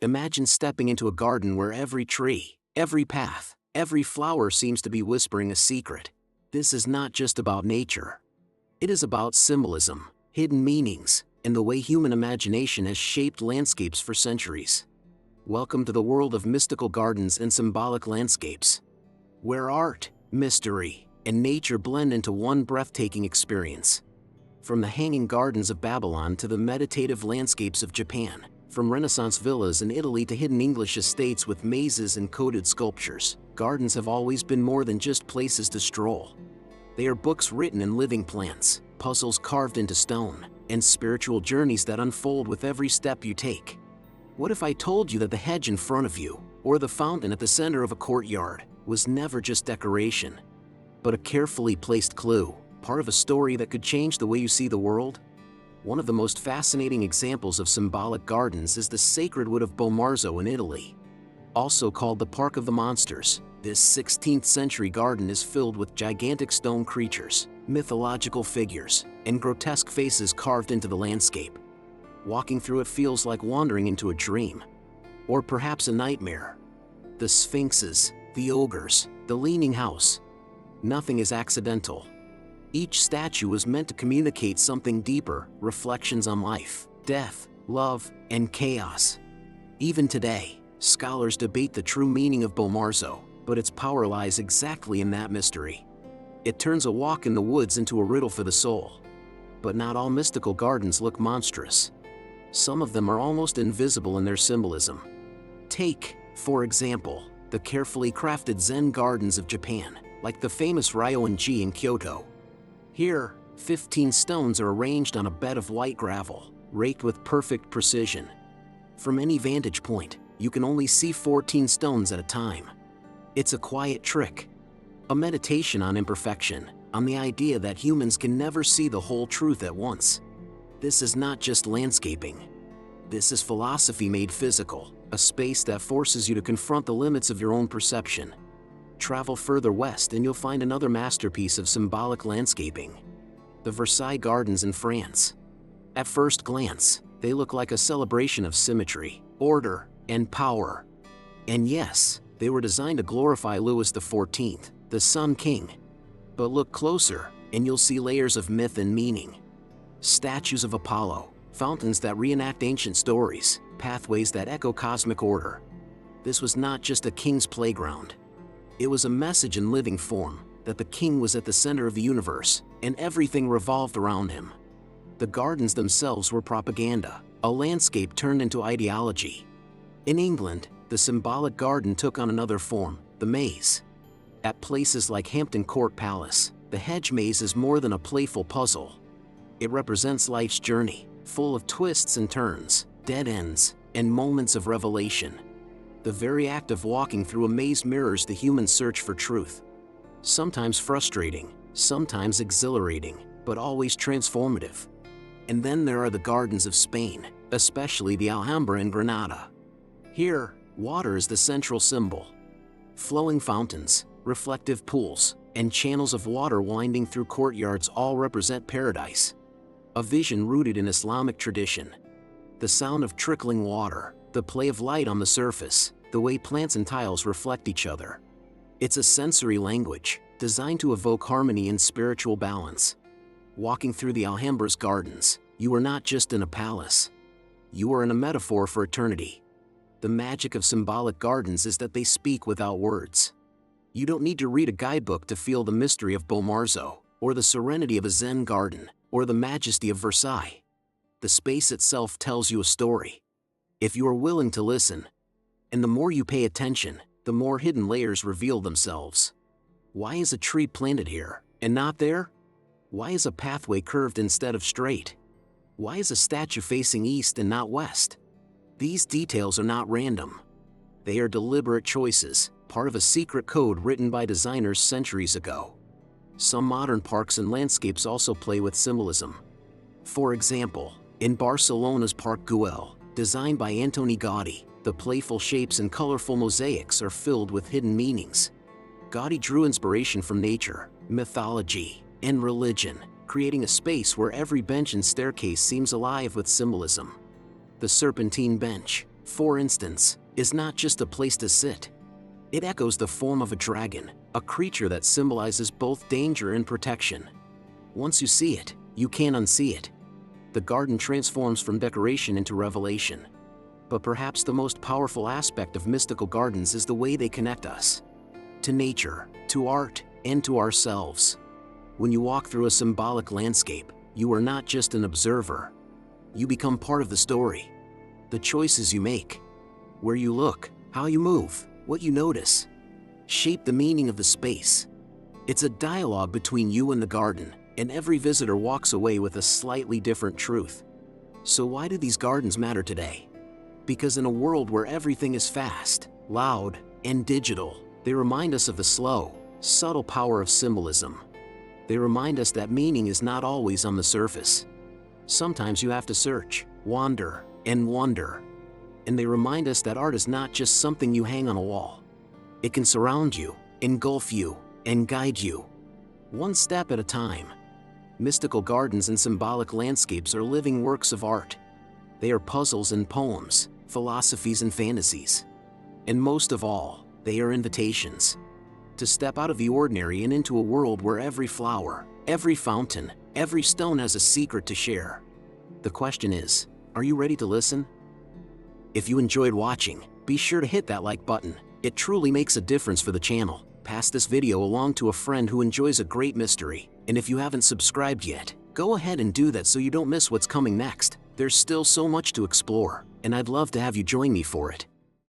Imagine stepping into a garden where every tree, every path, every flower seems to be whispering a secret. This is not just about nature. It is about symbolism, hidden meanings, and the way human imagination has shaped landscapes for centuries. Welcome to the world of mystical gardens and symbolic landscapes, where art, mystery, and nature blend into one breathtaking experience. From the hanging gardens of Babylon to the meditative landscapes of Japan, from Renaissance villas in Italy to hidden English estates with mazes and coded sculptures, gardens have always been more than just places to stroll. They are books written in living plants, puzzles carved into stone, and spiritual journeys that unfold with every step you take. What if I told you that the hedge in front of you, or the fountain at the center of a courtyard, was never just decoration, but a carefully placed clue, part of a story that could change the way you see the world? One of the most fascinating examples of symbolic gardens is the sacred wood of Bomarzo in Italy. Also called the Park of the Monsters, this 16th century garden is filled with gigantic stone creatures, mythological figures, and grotesque faces carved into the landscape. Walking through it feels like wandering into a dream, or perhaps a nightmare. The sphinxes, the ogres, the leaning house. Nothing is accidental. Each statue was meant to communicate something deeper, reflections on life, death, love, and chaos. Even today, scholars debate the true meaning of Bomarzo, but its power lies exactly in that mystery. It turns a walk in the woods into a riddle for the soul. But not all mystical gardens look monstrous. Some of them are almost invisible in their symbolism. Take, for example, the carefully crafted Zen gardens of Japan, like the famous Ryoan-ji in Kyoto. Here, 15 stones are arranged on a bed of white gravel, raked with perfect precision. From any vantage point, you can only see 14 stones at a time. It's a quiet trick, a meditation on imperfection, on the idea that humans can never see the whole truth at once. This is not just landscaping. This is philosophy made physical, a space that forces you to confront the limits of your own perception. Travel further west and you'll find another masterpiece of symbolic landscaping: the Versailles Gardens in France. At first glance, they look like a celebration of symmetry, order, and power. And yes, they were designed to glorify Louis XIV, the Sun King. But look closer, and you'll see layers of myth and meaning. Statues of Apollo, fountains that reenact ancient stories, pathways that echo cosmic order. This was not just a king's playground. It was a message in living form, that the king was at the center of the universe, and everything revolved around him. The gardens themselves were propaganda, a landscape turned into ideology. In England, the symbolic garden took on another form, the maze. At places like Hampton Court Palace, the hedge maze is more than a playful puzzle. It represents life's journey, full of twists and turns, dead ends, and moments of revelation. The very act of walking through a maze mirrors the human search for truth. Sometimes frustrating, sometimes exhilarating, but always transformative. And then there are the gardens of Spain, especially the Alhambra in Granada. Here, water is the central symbol. Flowing fountains, reflective pools, and channels of water winding through courtyards all represent paradise. A vision rooted in Islamic tradition. The sound of trickling water, the play of light on the surface, the way plants and tiles reflect each other. It's a sensory language, designed to evoke harmony and spiritual balance. Walking through the Alhambra's gardens, you are not just in a palace. You are in a metaphor for eternity. The magic of symbolic gardens is that they speak without words. You don't need to read a guidebook to feel the mystery of Bomarzo, or the serenity of a Zen garden, or the majesty of Versailles. The space itself tells you a story, if you are willing to listen. And the more you pay attention, the more hidden layers reveal themselves. Why is a tree planted here, and not there? Why is a pathway curved instead of straight? Why is a statue facing east and not west? These details are not random. They are deliberate choices, part of a secret code written by designers centuries ago. Some modern parks and landscapes also play with symbolism. For example, in Barcelona's Parc Güell, designed by Antoni Gaudí, the playful shapes and colorful mosaics are filled with hidden meanings. Gaudí drew inspiration from nature, mythology, and religion, creating a space where every bench and staircase seems alive with symbolism. The Serpentine Bench, for instance, is not just a place to sit. It echoes the form of a dragon, a creature that symbolizes both danger and protection. Once you see it, you can't unsee it. The garden transforms from decoration into revelation. But perhaps the most powerful aspect of mystical gardens is the way they connect us to nature, to art, and to ourselves. When you walk through a symbolic landscape, you are not just an observer. You become part of the story. The choices you make, where you look, how you move, what you notice, shape the meaning of the space. It's a dialogue between you and the garden, and every visitor walks away with a slightly different truth. So why do these gardens matter today? Because in a world where everything is fast, loud, and digital, they remind us of the slow, subtle power of symbolism. They remind us that meaning is not always on the surface. Sometimes you have to search, wander, and wonder. And they remind us that art is not just something you hang on a wall. It can surround you, engulf you, and guide you, one step at a time. Mystical gardens and symbolic landscapes are living works of art. They are puzzles and poems, philosophies and fantasies. And most of all, they are invitations to step out of the ordinary and into a world where every flower, every fountain, every stone has a secret to share. The question is, are you ready to listen? If you enjoyed watching, be sure to hit that like button. It truly makes a difference for the channel. Pass this video along to a friend who enjoys a great mystery. And if you haven't subscribed yet, go ahead and do that so you don't miss what's coming next. There's still so much to explore, and I'd love to have you join me for it.